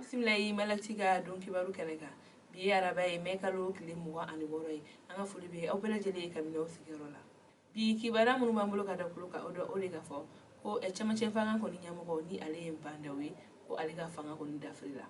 Simlayi malatiga don kibaru keneka bi araba e mekalo kile muwa ani woro yi anga fuli be opela jeli kamino sigirola bi kibara munu mambulo kada kuluka odo oliga fo ko e chama chefanga ko ni nyamugo ni ale empandawe ko aliga fanga ko ni dafrila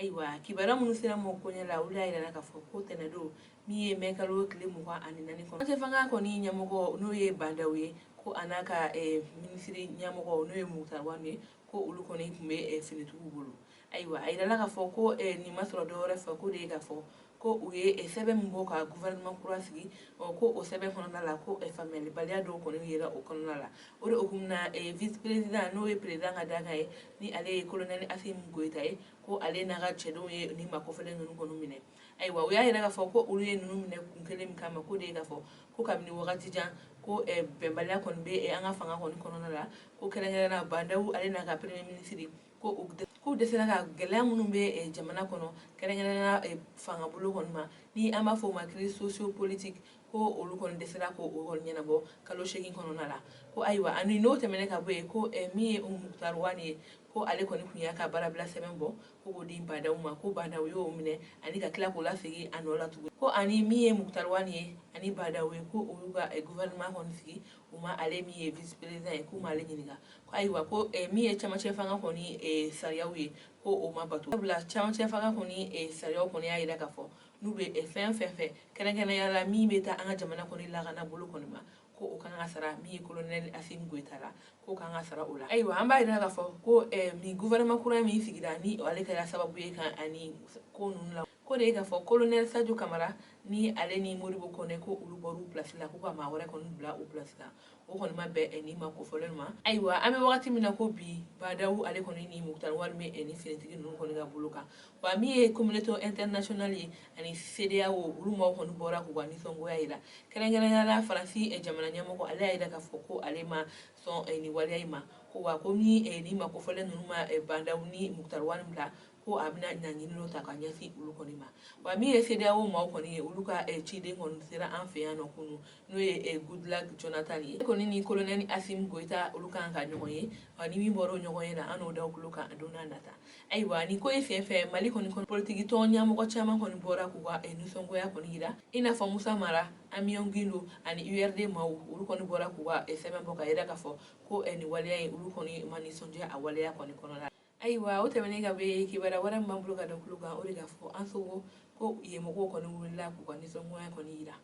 aiwa kibara munu sira mo ko nyala ula ila naka fo ko tenado mi e mekalo kile muwa ani nani ko chefanga ko ni nyamugo no ye bandawe ko anaka ministry nyamugo no ye mutarwane ko ulu ko ni kumbe finitu bulu aiwa aidala ka fo ko ni masoro dore fo ko de ka fo ko uye sebe mbo ka gouvernement kura sigi ko o sebe kono la ko family balia do ko ni yera o kono la o de okumna vice president no e president ga daga ni ale colonel Asim Goita ko ale na ga chedo ye ni makofele no ko no mine aiwa uya yera ka fo ko ulu no mine kunkele mkama ko de ka fo ko kabini wakati jan ko bembalia kon be anga fanga kon kono la ko kala na bandawu ale na ga premier ministre ko desena ka gɛlɛya minnu bɛ jamana kɔnɔ kɛrɛnkɛrɛnnenya fanga bolo kɔni ma ni an b'a fɔ o ma crise socio-politique ko olu kɔni desera ko o kɔni ɲɛnabɔ kalo 8 kɔnɔna la ko ayiwa ani n'o tɛmɛnen ka bɔ yen ko min ye Muktar Wani ye ko ale kɔni kun y'a ka baarabila sɛbɛn bɔ ko k'o di Badawu ma ko Badawu y'o minɛ ani ka tila k'o lasegin a nɔ la tuguni ko ani min ye Muktar Wani ye ani Badawu ye ko olu ka gouvernement kɔni sigi u ma ale min ye vice président ye k'u ma ale ɲininka ko ayiwa ko min ye camancɛ fanga kɔni sariyaw ye ko o ma bato sabula camancɛ fanga kɔni sariyaw kɔni y'a yira k'a fɔ n'u bɛ fɛn fɛn kɛrɛnkɛrɛnnenya la min bɛ taa an ka jamana kɔni lakana bolo kɔni ma ko o kan ka sara min ye colonel Asim Goita la ko kan ka sara o la ayiwa an b'a yira k'a fɔ ko min gouvernement kura min sigira ni ale kɛra sababu ye kan ani ko ninnu la ko de ye k'a fɔ colonel Sadio Camara ni ale ni Modibo Konɛ ko olu bɔr'u place la ko ka maa wɛrɛ kɔni bila o place la o kɔni ma bɛn ni ma kofɔlen ma ayiwa an bɛ wagati min na ko bi Badawu ale kɔni ni Muktar Wani bɛ ni finitigi ninnu kɔni ka bolo kan wa min ye communauté internationale ye ani CEDEAO olu maaw kɔni bɔra k'u ka nisɔngoya yira kɛrɛnkɛrɛnnenya la Faransi jamana ɲɛmɔgɔ ale y'a yira k'a fɔ ko ale ma sɔn nin waleya in ma ko wa ko ni ma kofɔlen ninnu ma Badawu ni Muktar Wani bila ko a bɛna ɲaŋini ta ka ɲɛsin olu kɔni ma wa min ye CEDEAO maaw kɔni ye olu ka ciden kɔni sera an fɛ yan nɔ kunu n'o ye Goodluck Jonathan ye kɔni ni colonel Asim Goita olu kan ka ɲɔgɔn ye wa ni min bɔra o ɲɔgɔn ye na an n'o da kulo kan a don n'a nata ayiwa ni ko ye fɛn fɛn Mali kɔni politiki tɔn ɲɛmɔgɔ caman kɔni bɔra k'u ka nisɔngoya kɔni yira i n'a fɔ Musa Mara Amion Gindo ani URD maaw olu kɔni bɔra k'u ka sɛbɛn bɔ ka yira k'a fɔ ko nin waleya in olu kɔni ma nisɔndiya a waleya kɔni kɔnɔ la ayiwa o tɛmɛnen ka bɛ kibaruya wɛrɛ min b'an bolo ka da kulo kan o de ka fɔ an sogo ko yen mɔgɔw kɔni wulila k'u ka nisɔngoya kɔni yira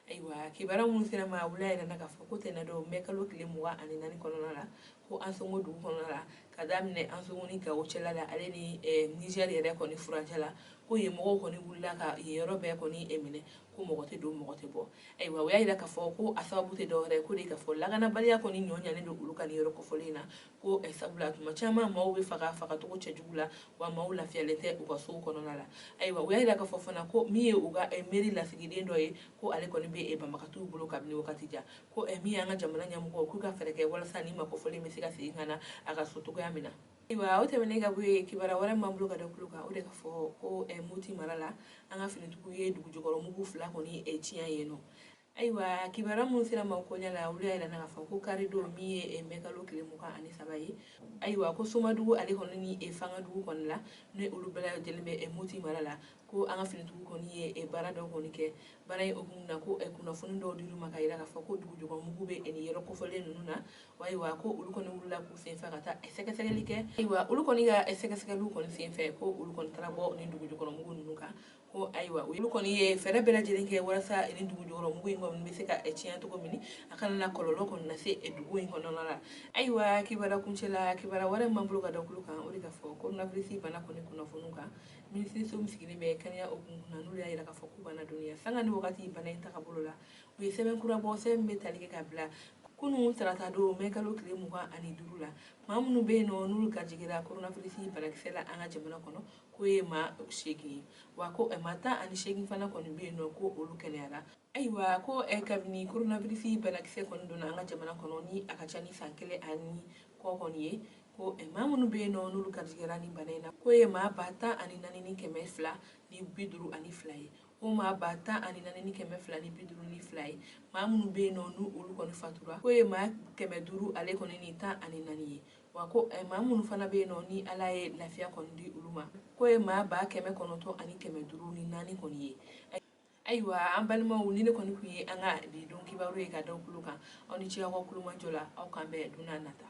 ayiwa kibaruya minnu sera ma wula yɛrɛ na k'a fɔ ko tɛnɛ dɔn mɛ kalo tile 24 kɔnɔna la ko an songo dugu kɔnɔna la ka daminɛ an songo ni Gawo cɛla la ale ni Niger yɛrɛ kɔni furancɛ la ko yen mɔgɔw kɔni wulila ka yen yɔrɔ bɛɛ kɔni minɛ ko mɔgɔ tɛ don mɔgɔ tɛ bɔ ayiwa o y'a yira k'a fɔ ko a sababu tɛ dɔwɛrɛ ko de k'a fɔ lakanabaliya kɔni ɲɔ ɲalen don olu ka nin yɔrɔ kofɔlen na ko sabula tuma caman maaw bɛ fagacogo cɛjugu la wa maaw lafiyalen tɛ u ka sow kɔnɔna la ayiwa o y'a yira k'a fɔ fana ko min ye u ka mairie lasigiden dɔ ye ko ale kɔni bɛ banbagatuw bolo kabini wagati jan ko min y'an ka jamana ɲɛmɔgɔ k'u ka fɛɛrɛ kɛ walasa ni ma kofɔlen bɛ se ka segin ka na a ka so cogoya min na ayiwa o tɛmɛnen ka bɔ yen kibaruya wɛrɛ min b'an bolo ka da kulo kan o de ka fɔ ko Moti mara la an ka finitigiw ye dugujukɔrɔmugu 2 kɔni tiɲɛ yen nɔ ayiwa kibaruya minnu sera ma ko ɲɛla olu y'a yira k'a fɔ ko karido min ye mɛkalo tile 23 ye ayiwa ko Somadugu ale kɔni ni Fangadugu kɔni la ne olu bɛɛ lajɛlen bɛ Moti mara la ko an ka finitigiw kɔni ye baara dɔ kɔni kɛ baara in hukumu na ko kunnafoni dɔw dir'u ma ka yira k'a fɔ ko dugujukɔrɔmugu bɛ nin yɔrɔ kofɔlen ninnu na ayiwa ko olu kɔni wulila k'u senfɛ ka taa sɛgɛsɛgɛli kɛ ayiwa olu kɔni ka sɛgɛsɛgɛliw kɔni senfɛ ko olu kɔni taara bɔ nin dugujukɔrɔmugu ninnu kan ko ayiwa olu kɔni ye fɛɛrɛ bɛɛ lajɛlen kɛ walasa nin dugujukɔrɔmugu in kɔni bɛ se ka tiɲɛ cogo min a kana na kɔlɔlɔ kɔni lase dugu in kɔnɔna la ayiwa kibaruya kuncɛla kibaruya wɛrɛ min b'an bolo ka da kulo kan o de ka fɔ coronavirus bana kɔni kunnafoniw kan minisiriso min sigilen bɛ kɛnɛya hukumu kunna n'olu y'a yira k'a fɔ k'u bana dɔnniya sanga ni wagati bana in tagabolo la u ye sɛbɛn kura bɔ sɛbɛn min bɛ tali kɛ ka bila kunun tarata don mɛ kalo tile 25 la maa minnu bɛ yen nɔ n'olu garijɛgɛra coronavirus banakisɛ la an ka jamana kɔnɔ k'o ye maa 8 ye wa ko maa 18 fana kɔni bɛ yen nɔ ko olu kɛnɛyara ayiwa ko kabini coronavirus banakisɛ kɔni donna an ka jamana kɔnɔ ni a ka ca ni san 1 ani kɔ kɔni ye ko maa minnu bɛ yen nɔ n'olu garijɛgɛra ni bana in na k'o ye maa 10,452 ni 52 ye ko maa 10,452 ye maa minnu bɛ yen nɔ n'u olu kɔni fatura ko ye maa 500 ale kɔni ni 14 ye wa ko maa minnu fana bɛ yen nɔ ni ala ye lafiya kɔni di olu ma ko ye maa 9,504 kɔni ye. Ayiwa an balimaw ni ne kɔni kun ye an ka bi don kibaru ye ka da o kulo kan aw ni ce aw ka kulomajɔ la aw kan bɛn don n'a nata.